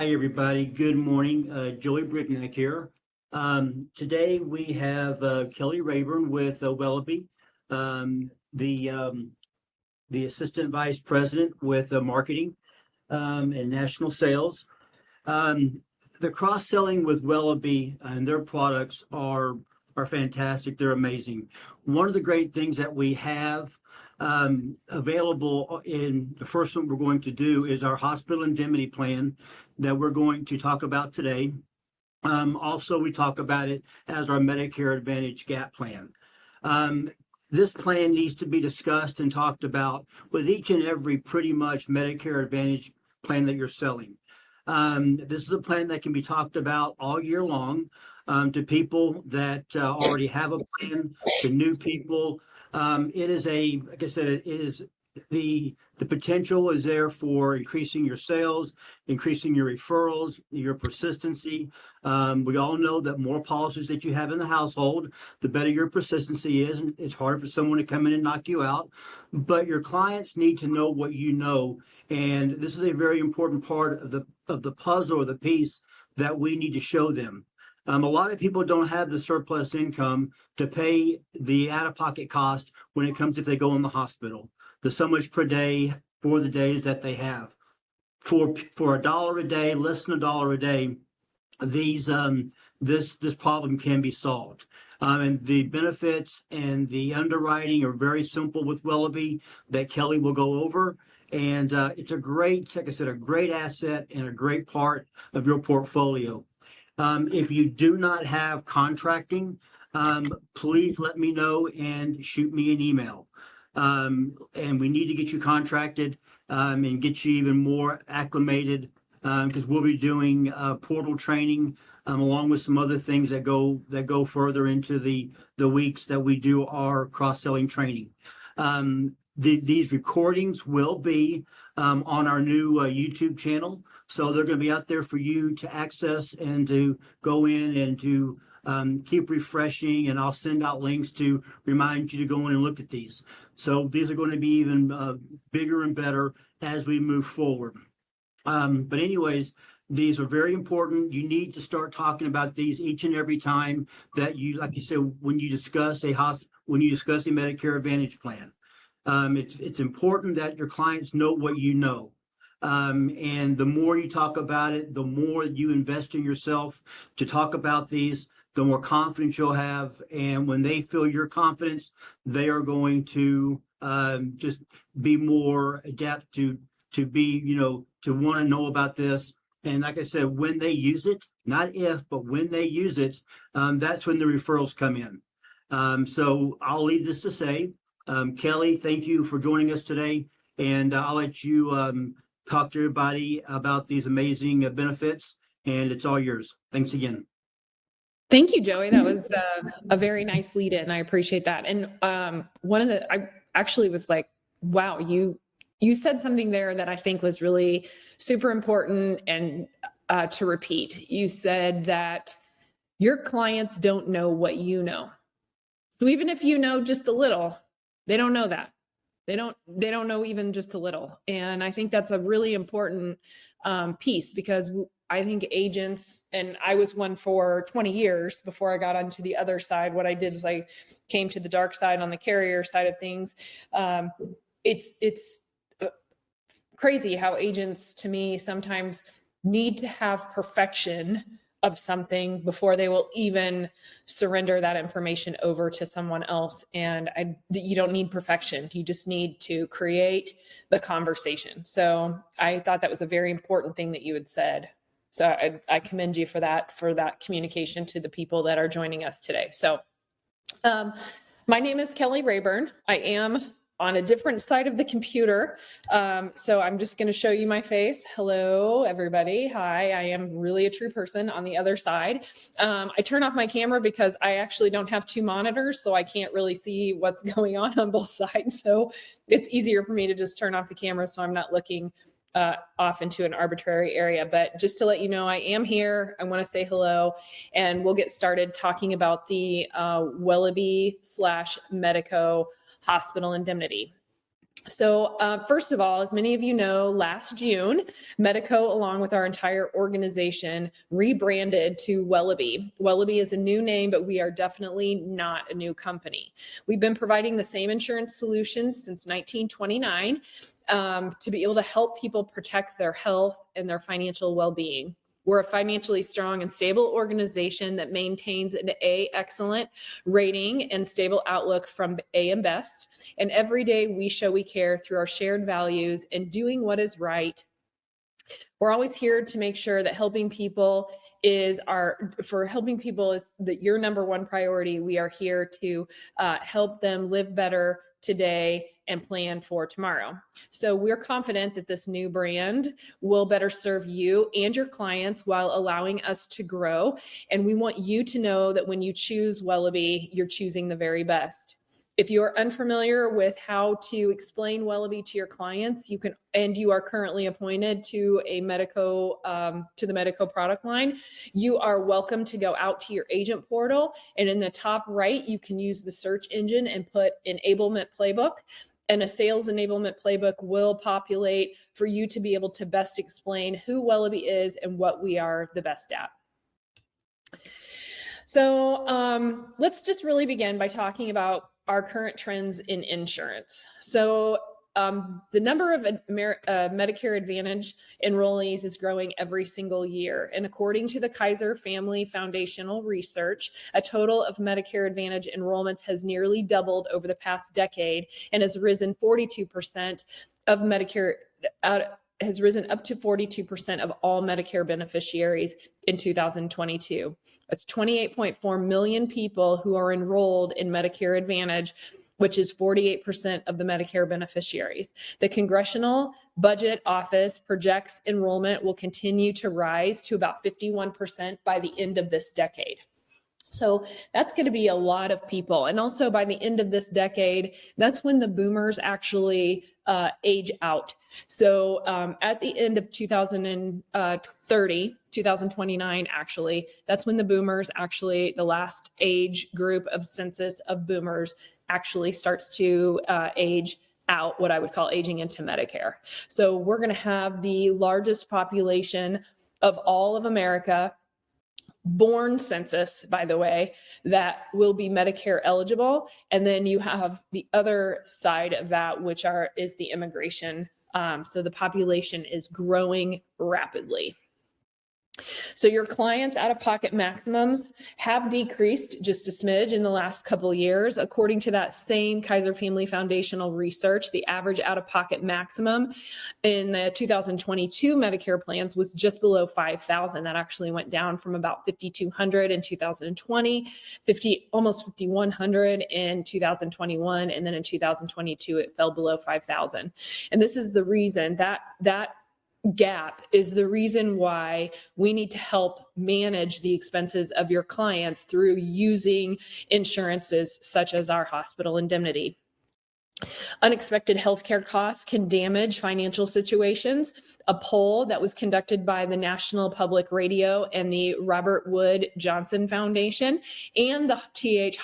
Hi, everybody. Good morning. Joey Brickneck here. Today we have Kelly Rayburn with Wellabe, um, the um, the Assistant Vice President with Marketing and National Sales. Um, the cross-selling with Wellabe and their products are fantastic. They're amazing. One of the great things that we have available in the first one we're going to do is our hospital indemnity plan that we're going to talk about today. Also, we talk about it as our Medicare Advantage gap plan. Um, this plan needs to be discussed and talked about with each and every pretty much Medicare Advantage plan that you're selling. This is a plan that can be talked about all year long to people that already have a plan, to new people. It is like I said, it is the potential is there for increasing your sales, increasing your referrals, your persistency. We all know that more policies that you have in the household, the better your persistency is. And it's hard for someone to come in and knock you out. But your clients need to know what you know. And this is a very important part of the puzzle or the piece that we need to show them. A lot of people don't have the surplus income to pay the out-of-pocket cost when it comes if they go in the hospital. There's so much per day for the days that they have. For $1 a day, less than $1 a day, this problem can be solved. And the benefits and the underwriting are very simple with Wellabe that Kelly will go over. And it's a great, like I said, a great asset and a great part of your portfolio. If you do not have contracting, please let me know and shoot me an email. And we need to get you contracted and get you even more acclimated because we'll be doing portal training along with some other things that go further into the weeks that we do our cross-selling training. These recordings will be on our new YouTube channel. So they're going to be out there for you to access and to go in and to keep refreshing. And I'll send out links to remind you to go in and look at these. So these are going to be even bigger and better as we move forward. But anyways, these are very important. You need to start talking about these each and every time that you, like you said, when you discuss a Medicare Advantage plan. It's important that your clients know what you know. And the more you talk about it, the more you invest in yourself to talk about these, the more confidence you'll have. And when they feel your confidence, they are going to just be more adept to be, to want to know about this. And like I said, when they use it, not if, but when they use it, that's when the referrals come in. So I'll leave this to say, Kelly, thank you for joining us today. And I'll let you talk to everybody about these amazing benefits, and it's all yours. Thanks again. Thank you, Joey. That was a very nice lead in. I appreciate that. And I actually was like, wow, you said something there that I think was really super important and to repeat. You said that your clients don't know what you know. So even if you know just a little, they don't know that. They don't know even just a little. And I think that's a really important piece because I think agents, and I was one for 20 years before I got onto the other side. What I did is I came to the dark side on the carrier side of things. It's crazy how agents, to me, sometimes need to have perfection of something before they will even surrender that information over to someone else. And you don't need perfection. You just need to create the conversation. So I thought that was a very important thing that you had said. So I commend you for that communication to the people that are joining us today. So my name is Kelly Rayburn. I am on a different side of the computer. So I'm just going to show you my face. Hello, everybody. Hi, I am really a true person on the other side. I turn off my camera because I actually don't have two monitors, so I can't really see what's going on both sides. So it's easier for me to just turn off the camera so I'm not looking off into an arbitrary area. But just to let you know, I am here. I want to say hello, and we'll get started talking about the Wellabe /Medico hospital indemnity. So first of all, as many of you know, last June, Medico, along with our entire organization, rebranded to Wellabe. Wellabe is a new name, but we are definitely not a new company. We've been providing the same insurance solutions since 1929 to be able to help people protect their health and their financial well-being. We're a financially strong and stable organization that maintains an A excellent rating and stable outlook from AM Best. And every day we show we care through our shared values and doing what is right. We're always here to make sure that helping people is your number one priority. We are here to help them live better today and plan for tomorrow. So we're confident that this new brand will better serve you and your clients while allowing us to grow. And we want you to know that when you choose Wellabe, you're choosing the very best. If you are unfamiliar with how to explain Wellabe to your clients, you are currently appointed to the Medico product line, you are welcome to go out to your agent portal, and in the top right, you can use the search engine and put enablement playbook, and a sales enablement playbook will populate for you to be able to best explain who Wellabe is and what we are the best at. So let's just really begin by talking about our current trends in insurance. So the number of Medicare Advantage enrollees is growing every single year. And according to the Kaiser Family Foundational Research, a total of Medicare Advantage enrollments has nearly doubled over the past decade and has risen 42% of Medicare has risen up to 42% of all Medicare beneficiaries in 2022. That's 28.4 million people who are enrolled in Medicare Advantage, which is 48% of the Medicare beneficiaries. The Congressional Budget Office projects enrollment will continue to rise to about 51% by the end of this decade. So that's going to be a lot of people. And also by the end of this decade, that's when the boomers actually age out. So at the end of 2029, actually, that's when the boomers actually, the last age group of census of boomers actually starts to age out, what I would call aging into Medicare. So we're going to have the largest population of all of America born census, by the way, that will be Medicare eligible. And then you have the other side of that, which is the immigration. So the population is growing rapidly. So your clients' out-of-pocket maximums have decreased just a smidge in the last couple of years. According to that same Kaiser Family Foundational research, the average out-of-pocket maximum in the 2022 Medicare plans was just below $5,000. That actually went down from about $5,200 in 2020, almost $5,100 in 2021, and then in 2022 it fell below $5,000. And this is the reason that gap is the reason why we need to help manage the expenses of your clients through using insurances such as our hospital indemnity. Unexpected healthcare costs can damage financial situations. A poll that was conducted by the National Public Radio and the Robert Wood Johnson Foundation and the T.H.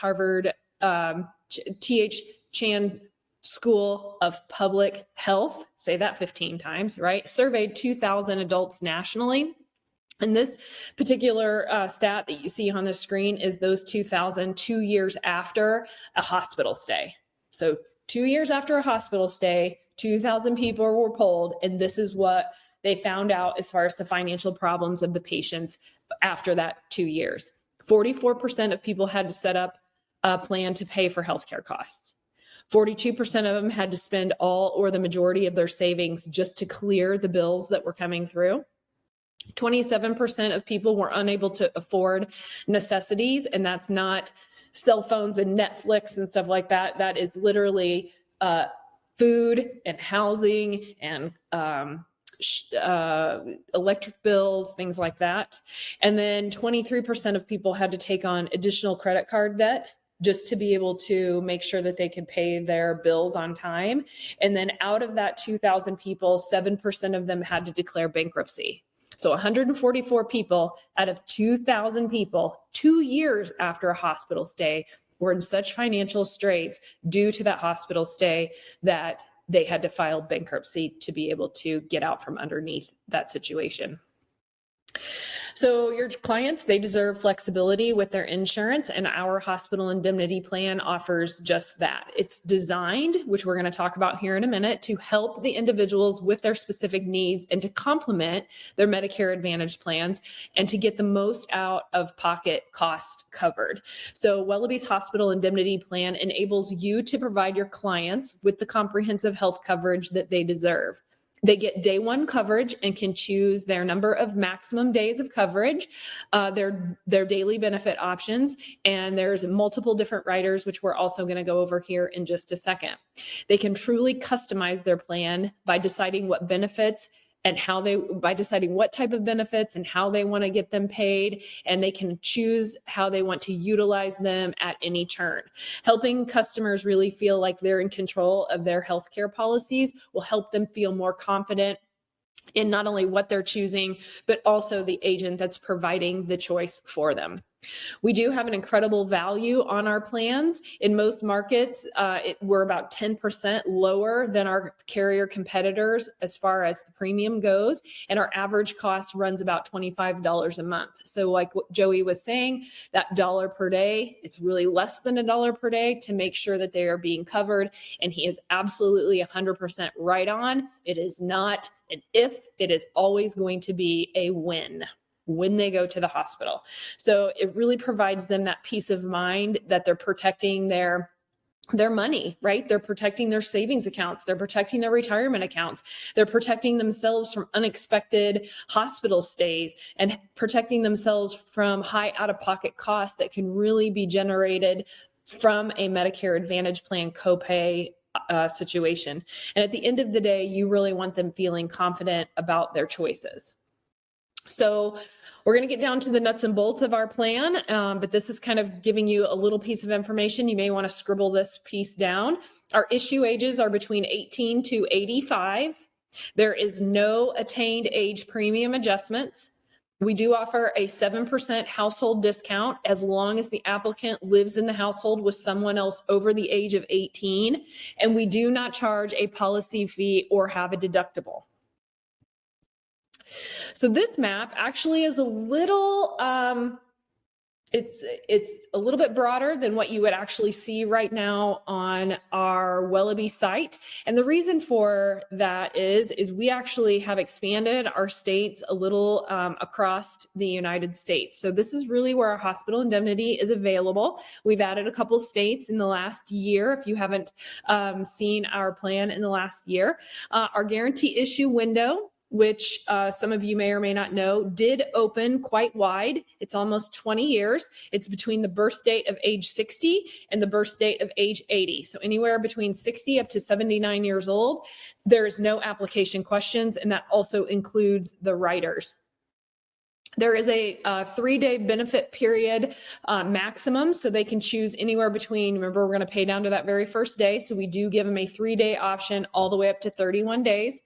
Chan School of Public Health, say that 15 times, right? Surveyed 2,000 adults nationally. And this particular stat that you see on the screen is those 2,000 2 years after a hospital stay. So 2 years after a hospital stay, 2,000 people were polled, and this is what they found out as far as the financial problems of the patients after that 2 years. 44% of people had to set up a plan to pay for healthcare costs. 42% of them had to spend all or the majority of their savings just to clear the bills that were coming through. 27% of people were unable to afford necessities, and that's not cell phones and Netflix and stuff like that. That is literally food and housing and electric bills, things like that. And then 23% of people had to take on additional credit card debt just to be able to make sure that they could pay their bills on time. And then out of that 2,000 people, 7% of them had to declare bankruptcy. So 144 people out of 2,000 people, 2 years after a hospital stay, were in such financial straits due to that hospital stay that they had to file bankruptcy to be able to get out from underneath that situation. So your clients, they deserve flexibility with their insurance, and our hospital indemnity plan offers just that. It's designed, which we're going to talk about here in a minute, to help the individuals with their specific needs and to complement their Medicare Advantage plans and to get the most out of pocket cost covered. So Wellabe's hospital indemnity plan enables you to provide your clients with the comprehensive health coverage that they deserve. They get day one coverage and can choose their number of maximum days of coverage, their daily benefit options, and there's multiple different riders, which we're also going to go over here in just a second. They can truly customize their plan by deciding what benefits and by deciding what type of benefits and how they want to get them paid, and they can choose how they want to utilize them at any turn. Helping customers really feel like they're in control of their healthcare policies will help them feel more confident in not only what they're choosing, but also the agent that's providing the choice for them. We do have an incredible value on our plans. In most markets, we're about 10% lower than our carrier competitors as far as the premium goes, and our average cost runs about $25 a month. So like what Joey was saying, that dollar per day, it's really less than $1 per day to make sure that they are being covered, and he is absolutely 100% right on. It is not an if, it is always going to be a when they go to the hospital. So it really provides them that peace of mind that they're protecting their money, right? They're protecting their savings accounts. They're protecting their retirement accounts. They're protecting themselves from unexpected hospital stays and protecting themselves from high out-of-pocket costs that can really be generated from a Medicare Advantage plan copay situation. And at the end of the day, you really want them feeling confident about their choices. So we're going to get down to the nuts and bolts of our plan, but this is kind of giving you a little piece of information. You may want to scribble this piece down. Our issue ages are between 18 to 85. There is no attained age premium adjustments. We do offer a 7% household discount as long as the applicant lives in the household with someone else over the age of 18. And we do not charge a policy fee or have a deductible. So this map actually is a little, it's a little bit broader than what you would actually see right now on our Wellabe site. And the reason for that is we actually have expanded our states a little across the United States. So this is really where our hospital indemnity is available. We've added a couple states in the last year. If you haven't seen our plan in the last year, our guarantee issue window, which some of you may or may not know, did open quite wide. It's almost 20 years. It's between the birth date of age 60 and the birth date of age 80. So anywhere between 60 up to 79 years old, there is no application questions, and that also includes the riders. There is a 3-day benefit period maximum, so they can choose anywhere between, remember, we're going to pay down to that very first day, so we do give them a 3-day option all the way up to 31 days.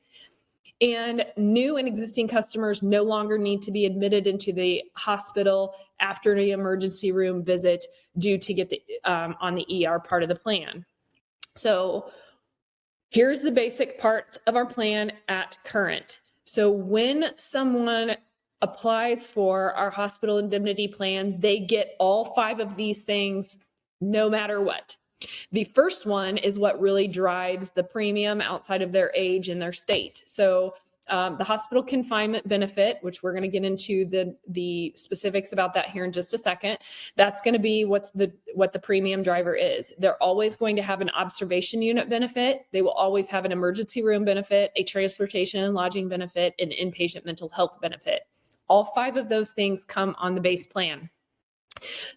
And new and existing customers no longer need to be admitted into the hospital after the emergency room visit due to get the on the ER part of the plan. So here's the basic part of our plan at current. So when someone applies for our hospital indemnity plan, they get all 5 of these things no matter what. The first one is what really drives the premium outside of their age and their state. So the hospital confinement benefit, which we're going to get into the specifics about that here in just a second, that's going to be what the premium driver is. They're always going to have an observation unit benefit. They will always have an emergency room benefit, a transportation and lodging benefit, and inpatient mental health benefit. All 5 of those things come on the base plan.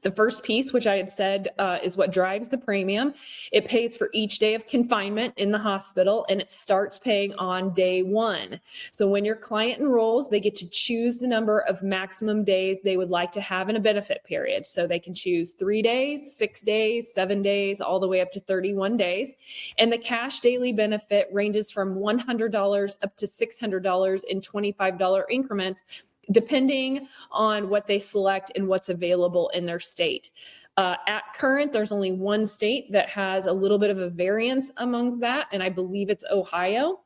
The first piece, which I had said is what drives the premium. It pays for each day of confinement in the hospital, and it starts paying on day 1. So when your client enrolls, they get to choose the number of maximum days they would like to have in a benefit period. So they can choose 3 days, 6 days, 7 days, all the way up to 31 days. And the cash daily benefit ranges from $100 up to $600 in $25 increments, depending on what they select and what's available in their state. At current, there's only one state that has a little bit of a variance amongst that, and I believe it's Ohio.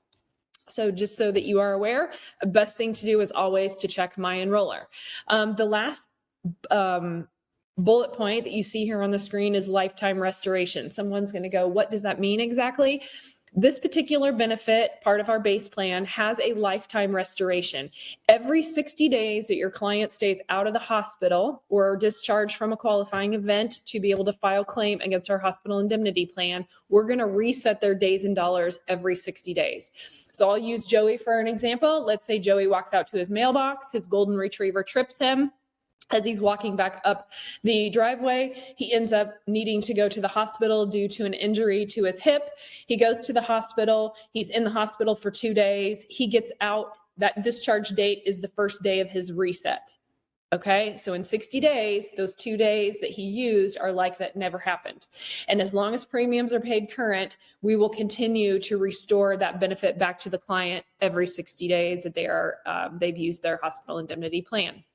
So just so that you are aware, the best thing to do is always to check My Enroller. The last bullet point that you see here on the screen is lifetime restoration. Someone's going to go, what does that mean exactly? This particular benefit, part of our base plan, has a lifetime restoration. Every 60 days that your client stays out of the hospital or discharged from a qualifying event to be able to file claim against our hospital indemnity plan, we're going to reset their days and dollars every 60 days. So I'll use Joey for an example. Let's say Joey walks out to his mailbox, his golden retriever trips him. As he's walking back up the driveway, he ends up needing to go to the hospital due to an injury to his hip. He goes to the hospital. He's in the hospital for 2 days. He gets out. That discharge date is the first day of his reset. Okay, so in 60 days, those 2 days that he used are like that never happened. And as long as premiums are paid current, we will continue to restore that benefit back to the client every 60 days that they've used their hospital indemnity plan.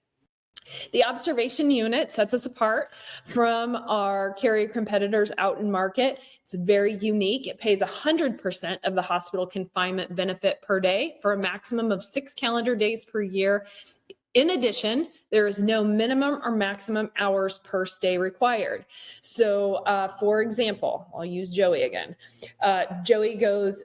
The observation unit sets us apart from our carrier competitors out in market. It's very unique. It pays 100% of the hospital confinement benefit per day for a maximum of 6 calendar days per year. In addition, there is no minimum or maximum hours per stay required. So, for example, I'll use Joey again. Joey goes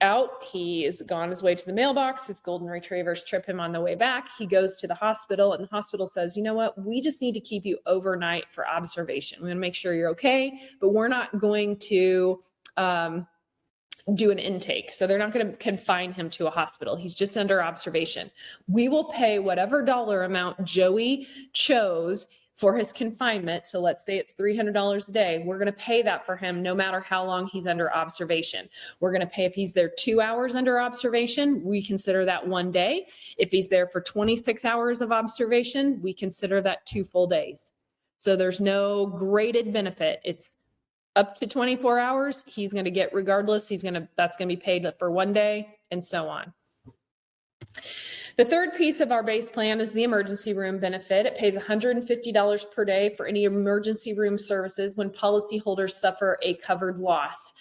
out. He is gone his way to the mailbox. His golden retrievers trip him on the way back. He goes to the hospital, and the hospital says, you know what? We just need to keep you overnight for observation. We're going to make sure you're okay, but we're not going to do an intake. So they're not going to confine him to a hospital. He's just under observation. We will pay whatever dollar amount Joey chose for his confinement. So let's say it's $300 a day. We're going to pay that for him no matter how long he's under observation. We're going to pay if he's there 2 hours under observation, we consider that 1 day. If he's there for 26 hours of observation, we consider that 2 full days. So there's no graded benefit. It's up to 24 hours. He's going to get regardless. That's going to be paid for 1 day and so on. The third piece of our base plan is the emergency room benefit. It pays $150 per day for any emergency room services when policyholders suffer a covered loss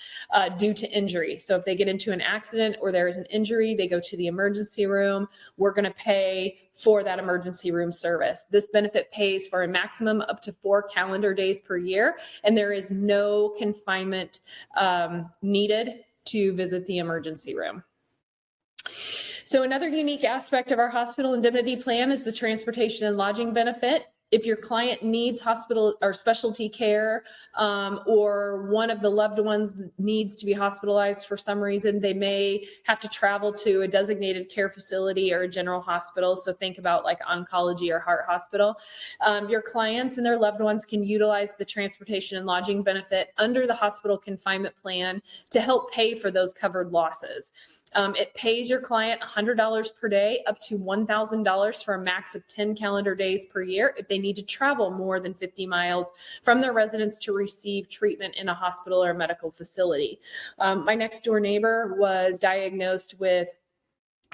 due to injury. So if they get into an accident or there is an injury, they go to the emergency room, we're going to pay for that emergency room service. This benefit pays for a maximum up to 4 calendar days per year, and there is no confinement needed to visit the emergency room. So another unique aspect of our hospital indemnity plan is the transportation and lodging benefit. If your client needs hospital or specialty care, or one of the loved ones needs to be hospitalized for some reason, they may have to travel to a designated care facility or a general hospital. So think about like oncology or heart hospital. Your clients and their loved ones can utilize the transportation and lodging benefit under the hospital confinement plan to help pay for those covered losses. It pays your client $100 per day up to $1,000 for a max of 10 calendar days per year if they need to travel more than 50 miles from their residence to receive treatment in a hospital or medical facility. My next door neighbor was diagnosed with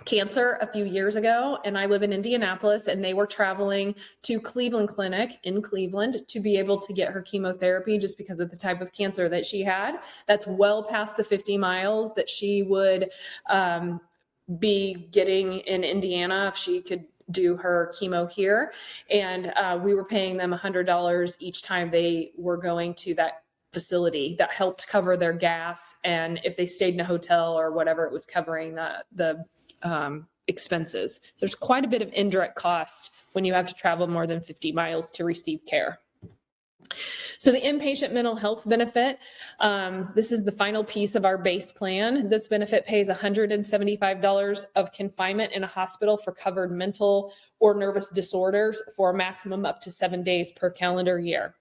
cancer a few years ago, and I live in Indianapolis, and they were traveling to Cleveland Clinic in Cleveland to be able to get her chemotherapy just because of the type of cancer that she had. That's well past the 50 miles that she would be getting in Indiana if she could do her chemo here. And we were paying them $100 each time they were going to that facility. That helped cover their gas, and if they stayed in a hotel or whatever, it was covering the expenses. There's quite a bit of indirect cost when you have to travel more than 50 miles to receive care. So the inpatient mental health benefit, this is the final piece of our base plan. This benefit pays $175 of confinement in a hospital for covered mental or nervous disorders for a maximum up to 7 days per calendar year.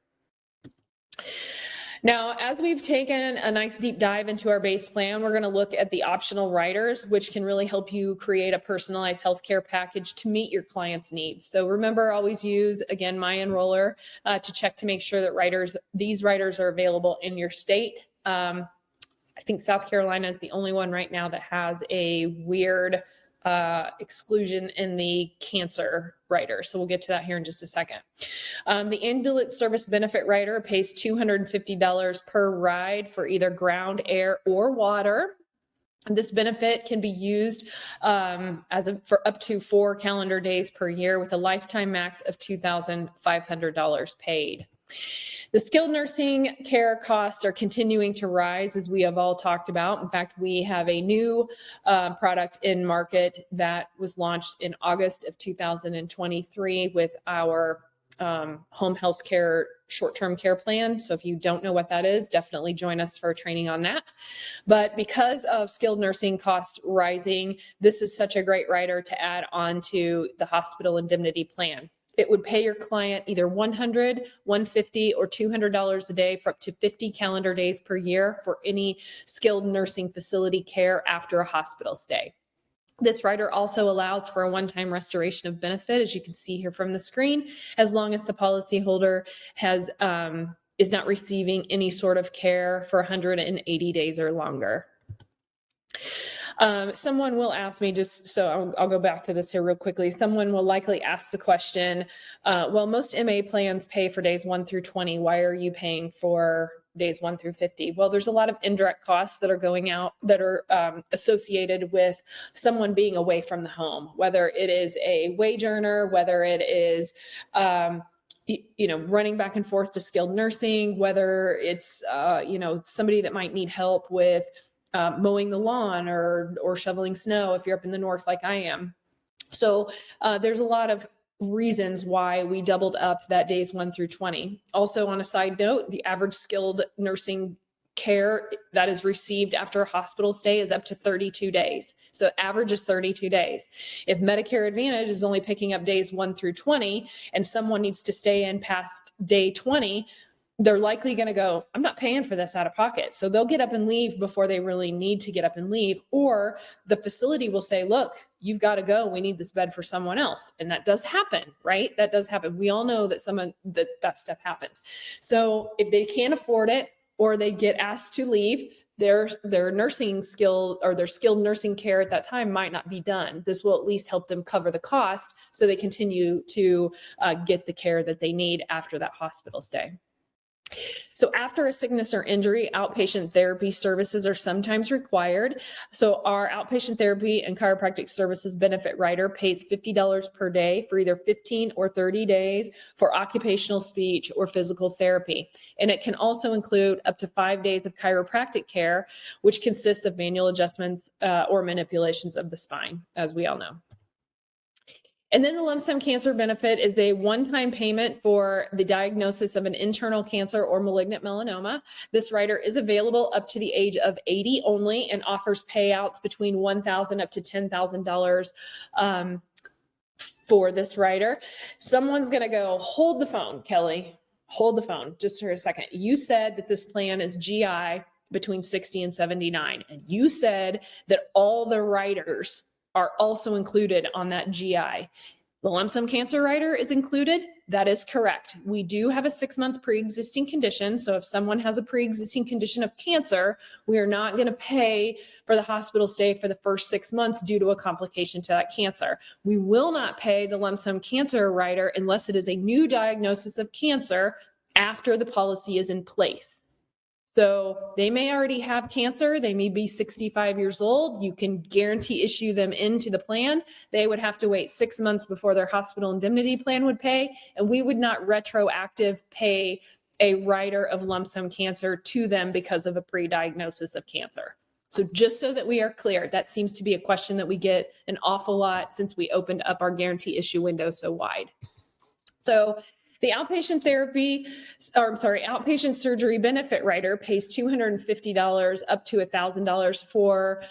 Now, as we've taken a nice deep dive into our base plan, we're going to look at the optional riders, which can really help you create a personalized healthcare package to meet your client's needs. So remember, always use, again, My Enroller to check to make sure that these riders are available in your state. I think South Carolina is the only one right now that has a weird exclusion in the cancer rider. So we'll get to that here in just a second. The ambulance service benefit rider pays $250 per ride for either ground, air, or water. This benefit can be used for up to 4 calendar days per year with a lifetime max of $2,500 paid. The skilled nursing care costs are continuing to rise, as we have all talked about. In fact, we have a new product in market that was launched in August of 2023 with our home health care short-term care plan. So if you don't know what that is, definitely join us for training on that. But because of skilled nursing costs rising, this is such a great rider to add on to the hospital indemnity plan. It would pay your client either $100, $150, or $200 a day for up to 50 calendar days per year for any skilled nursing facility care after a hospital stay. This rider also allows for a one-time restoration of benefit, as you can see here from the screen, as long as the policyholder is not receiving any sort of care for 180 days or longer. Someone will ask me, just so I'll go back to this here real quickly. Someone will likely ask the question, well, most MA plans pay for days 1 through 20. Why are you paying for days 1 through 50? Well, there's a lot of indirect costs that are going out that are associated with someone being away from the home, whether it is a wage earner, whether it is running back and forth to skilled nursing, whether it's somebody that might need help with mowing the lawn or shoveling snow if you're up in the north like I am. So there's a lot of reasons why we doubled up that days 1 through 20. Also, on a side note, the average skilled nursing care that is received after a hospital stay is up to 32 days. So average is 32 days. If Medicare Advantage is only picking up days 1 through 20 and someone needs to stay in past day 20, they're likely going to go, I'm not paying for this out of pocket. So they'll get up and leave before they really need to get up and leave. Or the facility will say, look, you've got to go. We need this bed for someone else. And that does happen, right? That does happen. We all know that that stuff happens. So if they can't afford it or they get asked to leave, their nursing skill or their skilled nursing care at that time might not be done. This will at least help them cover the cost so they continue to get the care that they need after that hospital stay. So after a sickness or injury, outpatient therapy services are sometimes required. So our outpatient therapy and chiropractic services benefit rider pays $50 per day for either 15 or 30 days for occupational, speech, or physical therapy. And it can also include up to 5 days of chiropractic care, which consists of manual adjustments or manipulations of the spine, as we all know. And then the lump sum cancer benefit is a one-time payment for the diagnosis of an internal cancer or malignant melanoma. This rider is available up to the age of 80 only and offers payouts between $1,000 up to $10,000 for this rider. Someone's going to go, hold the phone, Kelly. Hold the phone just for a second. You said that this plan is GI between 60 and 79. And you said that all the riders are also included on that GI. The lump sum cancer rider is included. That is correct. We do have a 6-month pre-existing condition. So if someone has a pre-existing condition of cancer, we are not going to pay for the hospital stay for the first 6 months due to a complication to that cancer. We will not pay the lump sum cancer rider unless it is a new diagnosis of cancer after the policy is in place. So they may already have cancer. They may be 65 years old. You can guarantee issue them into the plan. They would have to wait 6 months before their hospital indemnity plan would pay. And we would not retroactive pay a rider of lump sum cancer to them because of a pre-diagnosis of cancer. So just so that we are clear, that seems to be a question that we get an awful lot since we opened up our guarantee issue window so wide. So the outpatient outpatient surgery benefit rider pays $250 up to $1,000 for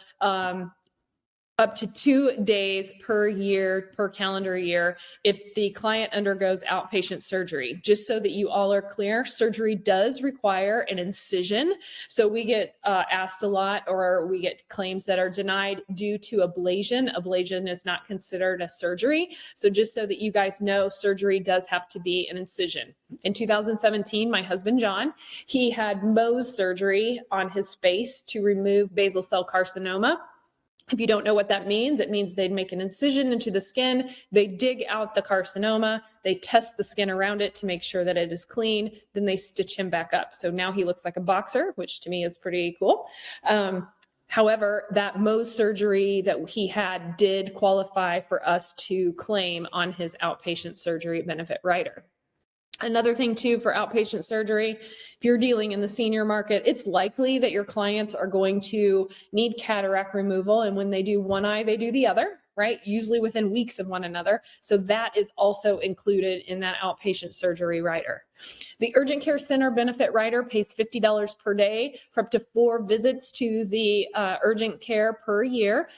up to 2 days per year, per calendar year, if the client undergoes outpatient surgery. Just so that you all are clear, surgery does require an incision. So we get asked a lot, or we get claims that are denied due to ablation. Ablation is not considered a surgery. So just so that you guys know, surgery does have to be an incision. In 2017, my husband, John, he had Mohs surgery on his face to remove basal cell carcinoma. If you don't know what that means, it means they'd make an incision into the skin, they dig out the carcinoma, they test the skin around it to make sure that it is clean, then they stitch him back up. So now he looks like a boxer, which to me is pretty cool. However, that Mohs surgery that he had did qualify for us to claim on his outpatient surgery benefit rider. Another thing too for outpatient surgery, if you're dealing in the senior market, it's likely that your clients are going to need cataract removal. And when they do one eye, they do the other, right? Usually within weeks of one another. So that is also included in that outpatient surgery rider. The urgent care center benefit rider pays $50 per day for up to 4 visits to the urgent care per year.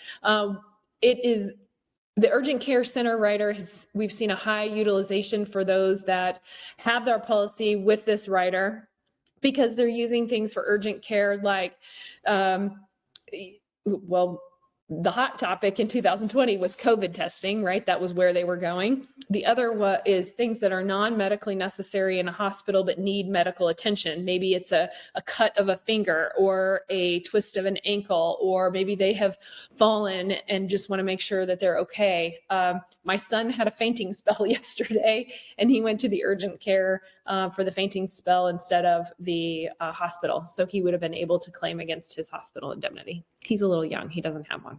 The urgent care center rider we've seen a high utilization for those that have their policy with this rider because they're using things for urgent care like, the hot topic in 2020 was COVID testing, right? That was where they were going. The other is things that are non-medically necessary in a hospital but need medical attention. Maybe it's a cut of a finger or a twist of an ankle, or maybe they have fallen and just want to make sure that they're okay. My son had a fainting spell yesterday and he went to the urgent care for the fainting spell instead of the hospital. So he would have been able to claim against his hospital indemnity. He's a little young. He doesn't have one.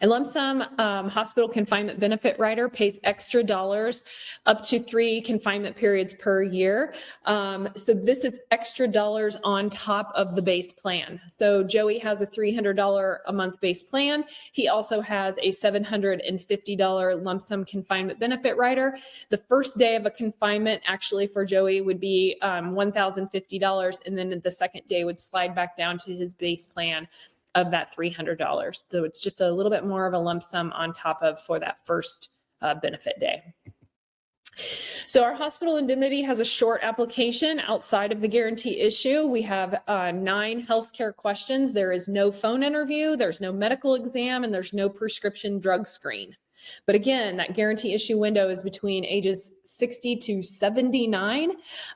And lump sum hospital confinement benefit rider pays extra dollars up to 3 confinement periods per year. So this is extra dollars on top of the base plan. So Joey has a $300 a month base plan. He also has a $750 lump sum confinement benefit rider. The first day of a confinement actually for Joey would be $1,050, and then the second day would slide back down to his base plan of that $300. So it's just a little bit more of a lump sum on top of for that first benefit day. So our hospital indemnity has a short application outside of the guarantee issue. We have 9 healthcare questions. There is no phone interview, there's no medical exam, and there's no prescription drug screen. But again, that guarantee issue window is between ages 60 to 79.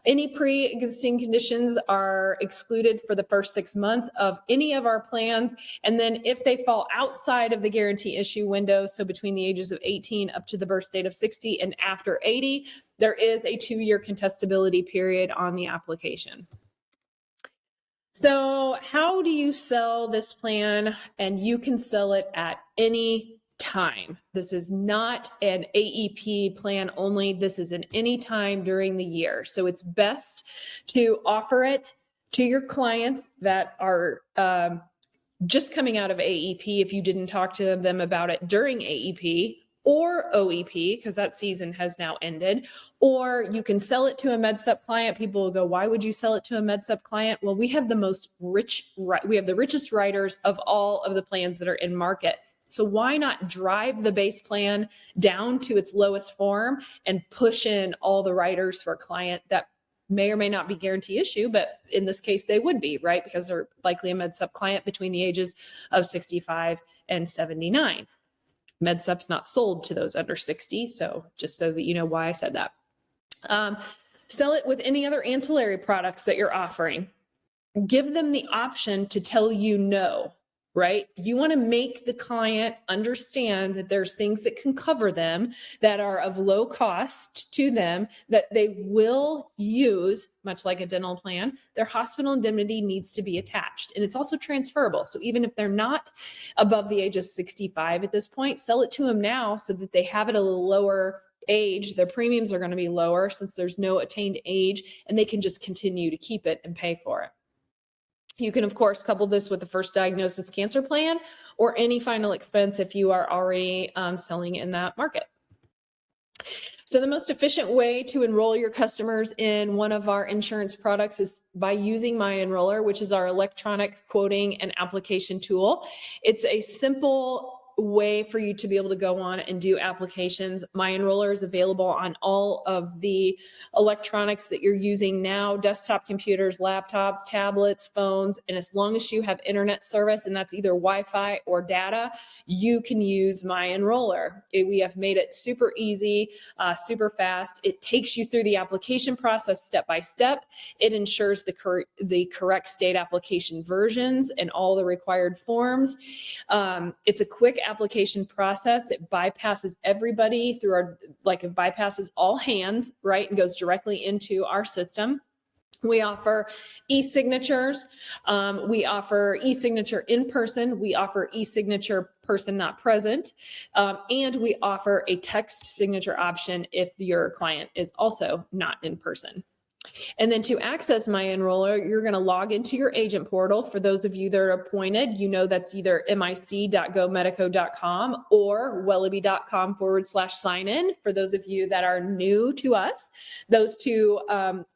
Any pre-existing conditions are excluded for the first 6 months of any of our plans. And then if they fall outside of the guarantee issue window, so between the ages of 18 up to the birth date of 60 and after 80, there is a 2-year contestability period on the application. So how do you sell this plan? And you can sell it at any time. This is not an AEP plan only. This is an any time during the year. So it's best to offer it to your clients that are just coming out of AEP if you didn't talk to them about it during AEP, or OEP, because that season has now ended, or you can sell it to a MedSup client. People will go, why would you sell it to a MedSup client? Well, we have the richest writers of all of the plans that are in market. So why not drive the base plan down to its lowest form and push in all the riders for a client that may or may not be guarantee issue, but in this case they would be, right? Because they're likely a MedSup client between the ages of 65 and 79. MedSup's not sold to those under 60, so just so that you know why I said that. Sell it with any other ancillary products that you're offering. Give them the option to tell you no. Right? You want to make the client understand that there's things that can cover them that are of low cost to them that they will use, much like a dental plan. Their hospital indemnity needs to be attached, and it's also transferable. So even if they're not above the age of 65 at this point, sell it to them now so that they have it at a little lower age. Their premiums are going to be lower since there's no attained age, and they can just continue to keep it and pay for it. You can, of course, couple this with the first diagnosis cancer plan or any final expense if you are already selling in that market. So the most efficient way to enroll your customers in one of our insurance products is by using My Enroller, which is our electronic quoting and application tool. It's a simple way for you to be able to go on and do applications. My Enroller is available on all of the electronics that you're using now, desktop computers, laptops, tablets, phones, and as long as you have internet service, and that's either Wi-Fi or data, you can use My Enroller. We have made it super easy, super fast. It takes you through the application process step by step. It ensures the correct state application versions and all the required forms. It's a quick application process. It bypasses everybody through it bypasses all hands, right, and goes directly into our system. We offer e-signatures. We offer e-signature in person. We offer e-signature person not present. And we offer a text signature option if your client is also not in person. And then to access My Enroller, you're going to log into your agent portal. For those of you that are appointed, you know that's either mic.gomedico.com or wellabe.com/sign-in. For those of you that are new to us, those two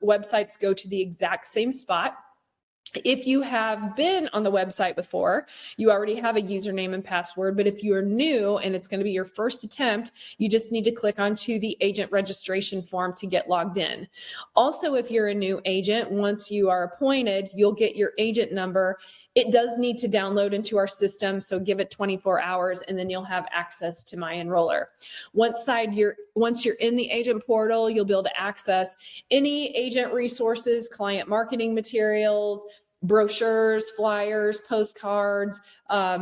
websites go to the exact same spot. If you have been on the website before, you already have a username and password, but if you are new and it's going to be your first attempt, you just need to click onto the agent registration form to get logged in. Also, if you're a new agent, once you are appointed, you'll get your agent number. It does need to download into our system, so give it 24 hours and then you'll have access to My Enroller. Once you're in the agent portal, you'll be able to access any agent resources, client marketing materials, brochures, flyers, postcards,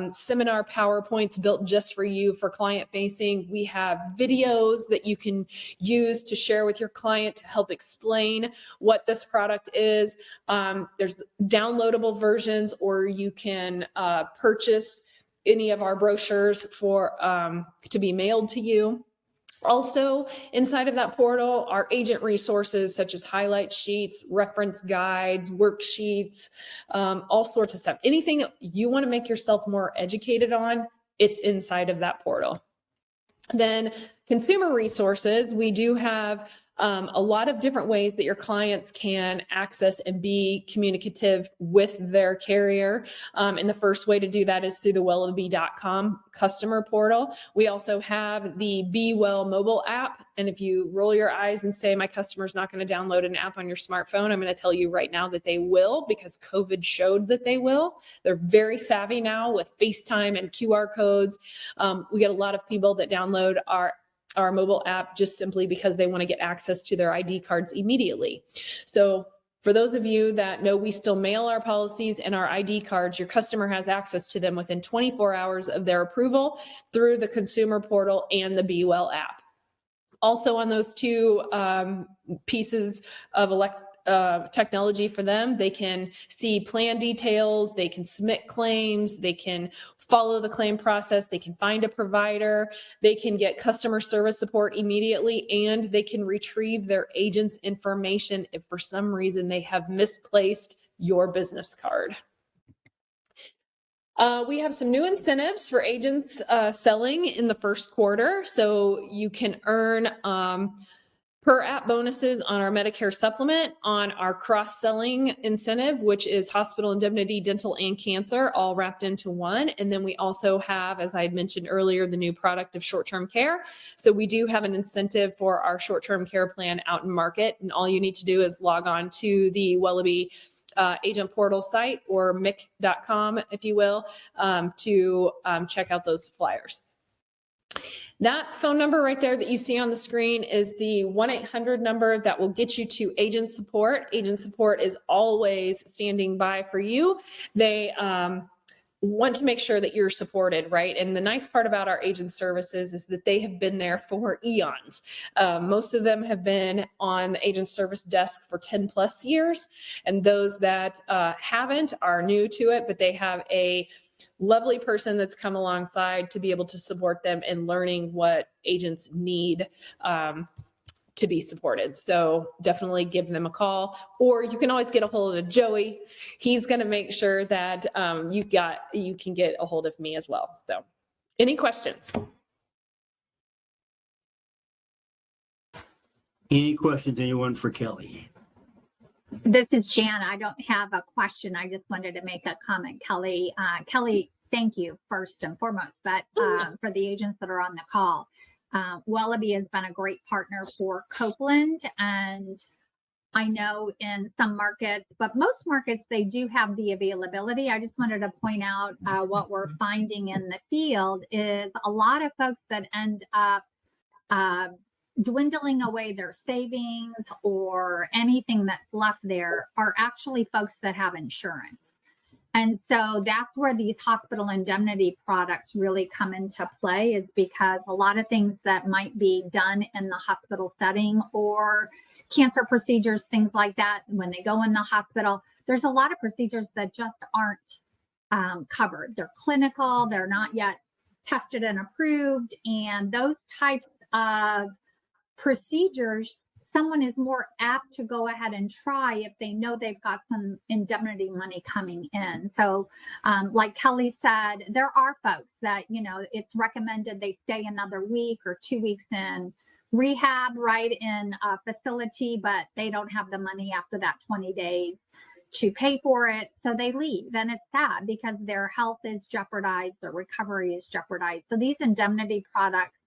seminar PowerPoints built just for you for client facing. We have videos that you can use to share with your client to help explain what this product is. There's downloadable versions, or you can purchase any of our brochures for to be mailed to you. Also, inside of that portal are agent resources such as highlight sheets, reference guides, worksheets, all sorts of stuff. Anything you want to make yourself more educated on, it's inside of that portal. Then consumer resources, we do have a lot of different ways that your clients can access and be communicative with their carrier. And the first way to do that is through the Wellabe.com customer portal. We also have the Be Well mobile app. And if you roll your eyes and say, my customer's not going to download an app on your smartphone, I'm going to tell you right now that they will, because COVID showed that they will. They're very savvy now with FaceTime and QR codes. We get a lot of people that download our mobile app just simply because they want to get access to their ID cards immediately. So for those of you that know we still mail our policies and our ID cards, your customer has access to them within 24 hours of their approval through the consumer portal and the Be Well app. Also on those two pieces of technology for them, they can see plan details, they can submit claims, they can follow the claim process, they can find a provider, they can get customer service support immediately, and they can retrieve their agent's information if for some reason they have misplaced your business card. We have some new incentives for agents selling in the first quarter. So you can earn per app bonuses on our Medicare supplement, on our cross-selling incentive, which is hospital indemnity, dental, and cancer, all wrapped into one. And then we also have, as I had mentioned earlier, the new product of short-term care. So we do have an incentive for our short-term care plan out in market. And all you need to do is log on to the Wellabe agent portal site, or mic.com, if you will, to check out those flyers. That phone number right there that you see on the screen is the 1-800 number that will get you to agent support. Agent support is always standing by for you. They want to make sure that you're supported, right? And the nice part about our agent services is that they have been there for eons. Most of them have been on the agent service desk for 10 plus years. And those that haven't are new to it, but they have a lovely person that's come alongside to be able to support them in learning what agents need to be supported. So definitely give them a call, or you can always get a hold of Joey. He's going to make sure that you can get a hold of me as well. So any questions? Any questions, anyone for Kelly? This is Jan. I don't have a question. I just wanted to make a comment, Kelly. Kelly, thank you first and foremost, but for the agents that are on the call, Wellabe has been a great partner for Copeland, and I know in some markets, but most markets, they do have the availability. I just wanted to point out what we're finding in the field is a lot of folks that end up dwindling away their savings or anything that's left there are actually folks that have insurance. And so that's where these hospital indemnity products really come into play, is because a lot of things that might be done in the hospital setting or cancer procedures, things like that, when they go in the hospital, there's a lot of procedures that just aren't covered. They're clinical, they're not yet tested and approved. And those types of procedures, someone is more apt to go ahead and try if they know they've got some indemnity money coming in. So like Kelly said, there are folks that, you know, it's recommended they stay another week or 2 weeks in rehab, right, in a facility, but they don't have the money after that 20 days to pay for it. So they leave. And it's sad because their health is jeopardized, their recovery is jeopardized. So these indemnity products,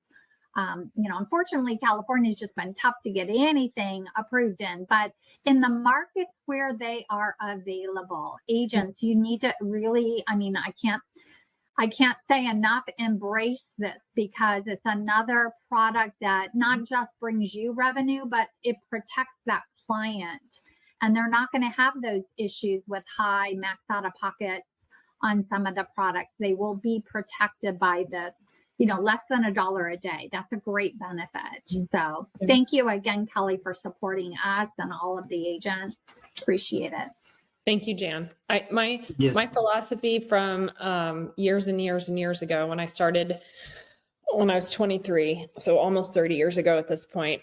you know, unfortunately, California's just been tough to get anything approved in, but in the markets where they are available, agents, you need to really, I mean, I can't say enough, embrace this, because it's another product that not just brings you revenue, but it protects that client. And they're not going to have those issues with high max out of pocket on some of the products. They will be protected by this, you know, less than $1 a day. That's a great benefit. So thank you again, Kelly, for supporting us and all of the agents. Appreciate it. Thank you, Jan. My philosophy from years and years and years ago, when I started, when I was 23, so almost 30 years ago at this point,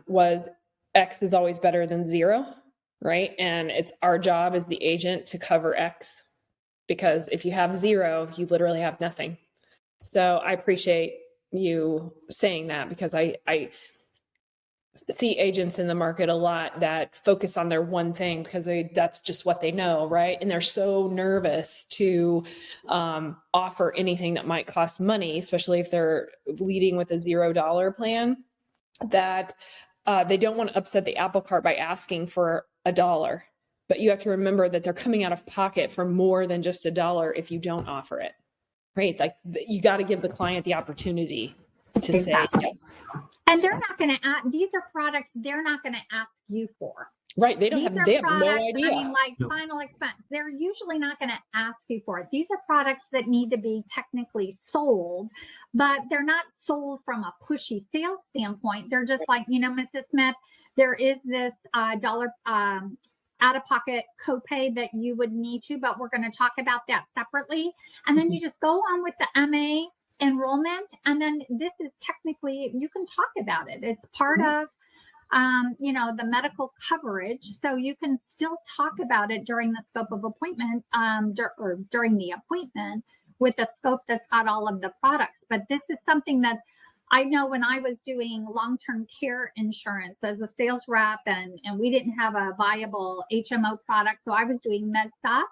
was X is always better than 0, right? And it's our job as the agent to cover X, because if you have 0, you literally have nothing. So I appreciate you saying that, because I see agents in the market a lot that focus on their one thing because that's just what they know, right? And they're so nervous to offer anything that might cost money, especially if they're leading with a $0 plan, that they don't want to upset the apple cart by asking for $1. But you have to remember that they're coming out of pocket for more than just $1 if you don't offer it, right? Like you got to give the client the opportunity to say yes. And they're not going to ask, these are products they're not going to ask you for. Right. They have no idea. I mean, like final expense, they're usually not going to ask you for it. These are products that need to be technically sold, but they're not sold from a pushy sales standpoint. They're just like, you know, Mrs. Smith, there is this dollar out-of-pocket copay that you would need to, but we're going to talk about that separately. And then you just go on with the MA enrollment, and then this is technically, you can talk about it. It's part of you know, the medical coverage, so you can still talk about it during the scope of appointment or during the appointment with a scope that's got all of the products. But this is something that I know when I was doing long-term care insurance as a sales rep, and we didn't have a viable HMO product, so I was doing MedSup.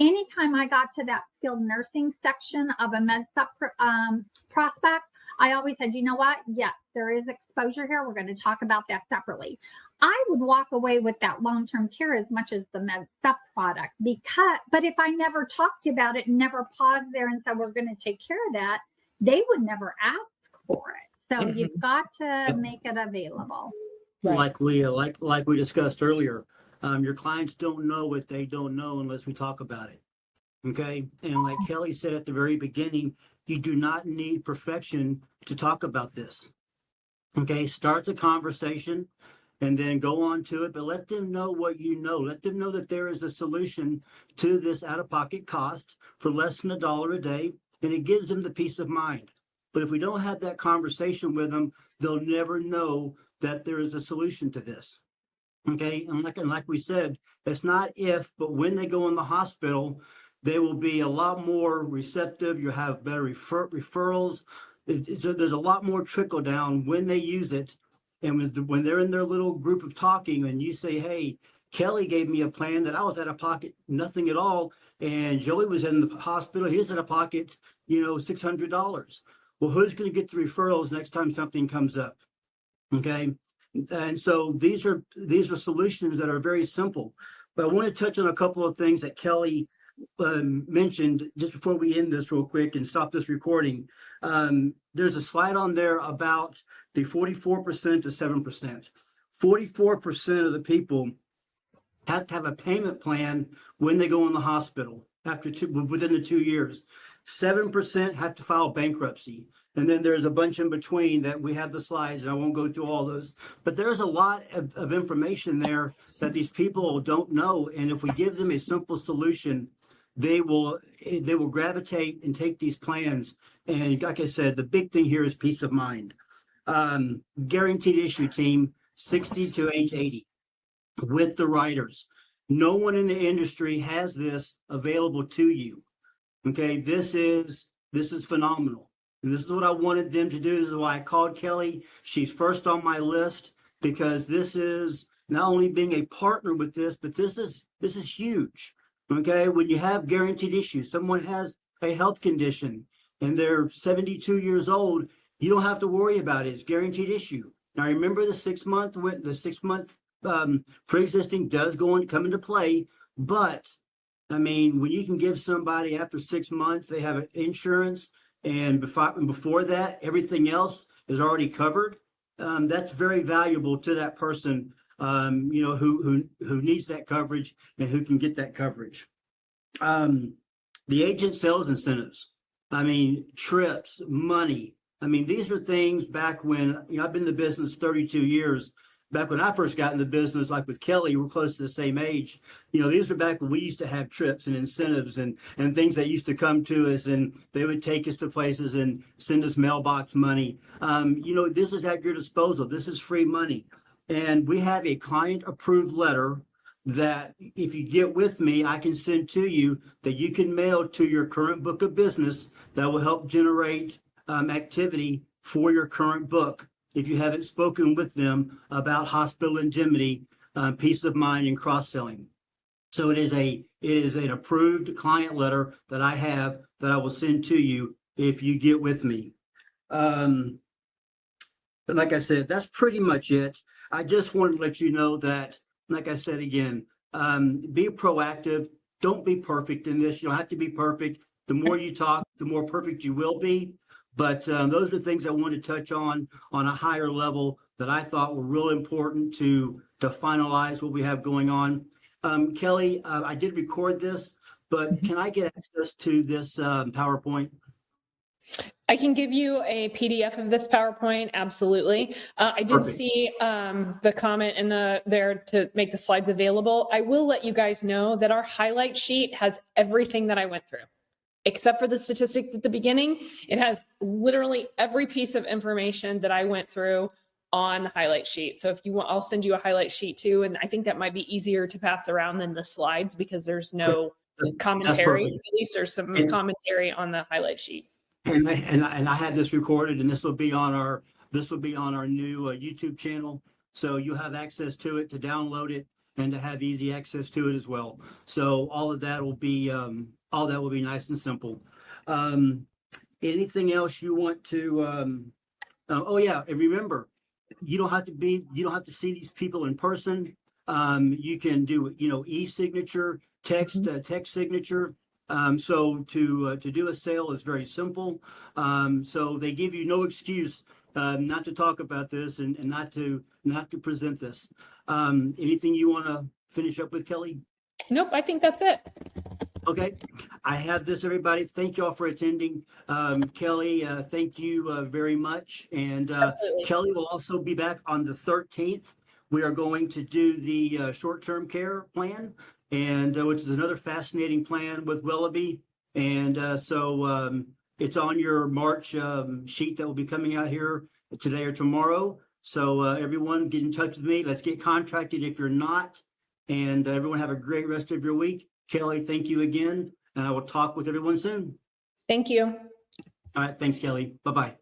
Anytime I got to that skilled nursing section of a MedSup prospect, I always said, you know what? Yes, there is exposure here. We're going to talk about that separately. I would walk away with that long-term care as much as the MedSup product, but if I never talked about it and never paused there and said, we're going to take care of that, they would never ask for it. So you've got to make it available. Like we discussed earlier, your clients don't know what they don't know unless we talk about it. Okay. And like Kelly said at the very beginning, you do not need perfection to talk about this. Okay. Start the conversation and then go on to it, but let them know what you know. Let them know that there is a solution to this out-of-pocket cost for less than $1 a day, and it gives them the peace of mind. But if we don't have that conversation with them, they'll never know that there is a solution to this. Okay. And like we said, it's not if, but when they go in the hospital, they will be a lot more receptive. You have better referrals. There's a lot more trickle down when they use it. And when they're in their little group of talking and you say, hey, Kelly gave me a plan that I was out of pocket, nothing at all. and Joey was in the hospital. He was in a pocket, $600. Well, who's going to get the referrals next time something comes up? Okay. And so these are solutions that are very simple. But I want to touch on a couple of things that Kelly mentioned just before we end this real quick and stop this recording. There's a slide on there about the 44% to 7%. 44% of the people have to have a payment plan when they go in the hospital within the 2 years. 7% have to file bankruptcy. And then there's a bunch in between that we have the slides, and I won't go through all those. But there's a lot of information there that these people don't know. And if we give them a simple solution, they will gravitate and take these plans. And like I said, the big thing here is peace of mind. Guaranteed issue team, 60 to age 80 with the writers. No one in the industry has this available to you. Okay, this is phenomenal. And this is what I wanted them to do. This is why I called Kelly. She's first on my list, because this is not only being a partner with this, but this is huge. Okay, when you have guaranteed issues, someone has a health condition and they're 72 years old, you don't have to worry about it. It's guaranteed issue. Now remember, the 6 month pre-existing does come into play, but I mean, when you can give somebody after 6 months, they have insurance, and before that, everything else is already covered. That's very valuable to that person, who needs that coverage and who can get that coverage. The agent sales incentives. I mean, trips, money. I mean, these are things back when, I've been in the business 32 years. Back when I first got in the business, like with Kelly, we're close to the same age. These are back when we used to have trips and incentives and things that used to come to us, and they would take us to places and send us mailbox money. This is at your disposal. This is free money. And we have a client approved letter that if you get with me, I can send to you that you can mail to your current book of business that will help generate activity for your current book. If you haven't spoken with them about hospital indemnity, peace of mind, and cross-selling. So it is an approved client letter that I have that I will send to you if you get with me. But like I said, that's pretty much it. I just wanted to let you know that, like I said again, be proactive. Don't be perfect in this. You don't have to be perfect. The more you talk, the more perfect you will be. But those are things I wanted to touch on a higher level that I thought were real important to finalize what we have going on. Kelly, I did record this, but can I get access to this PowerPoint? I can give you a PDF of this PowerPoint. Absolutely. I did Perfect. see the comment in there to make the slides available. I will let you guys know that our highlight sheet has everything that I went through. Except for the statistic at the beginning, it has literally every piece of information that I went through on the highlight sheet. So if you want, I'll send you a highlight sheet too. And I think that might be easier to pass around than the slides because there's no commentary. perfect. At least there's some commentary on the highlight sheet. And I had this recorded, and this will be on our new YouTube channel. So you'll have access to it, to download it, and to have easy access to it as well. So all that will be nice and simple. Anything else you want to? Oh yeah, and remember, you don't have to see these people in person. You can do e-signature, text signature. So to do a sale is very simple. So they give you no excuse not to talk about this and not to present this. Anything you want to finish up with, Kelly? Nope, I think that's it. Okay, I have this, everybody. Thank you all for attending. Kelly, thank you very much. And Kelly will also be back on the 13th. We are going to do the short-term care plan, and which is another fascinating plan with Wellabe. And so it's on your March sheet that will be coming out here today or tomorrow. So everyone get in touch with me. Let's get contracted if you're not. And everyone have a great rest of your week. Kelly, thank you again. And I will talk with everyone soon. Thank you. All right. Thanks, Kelly. Bye-bye.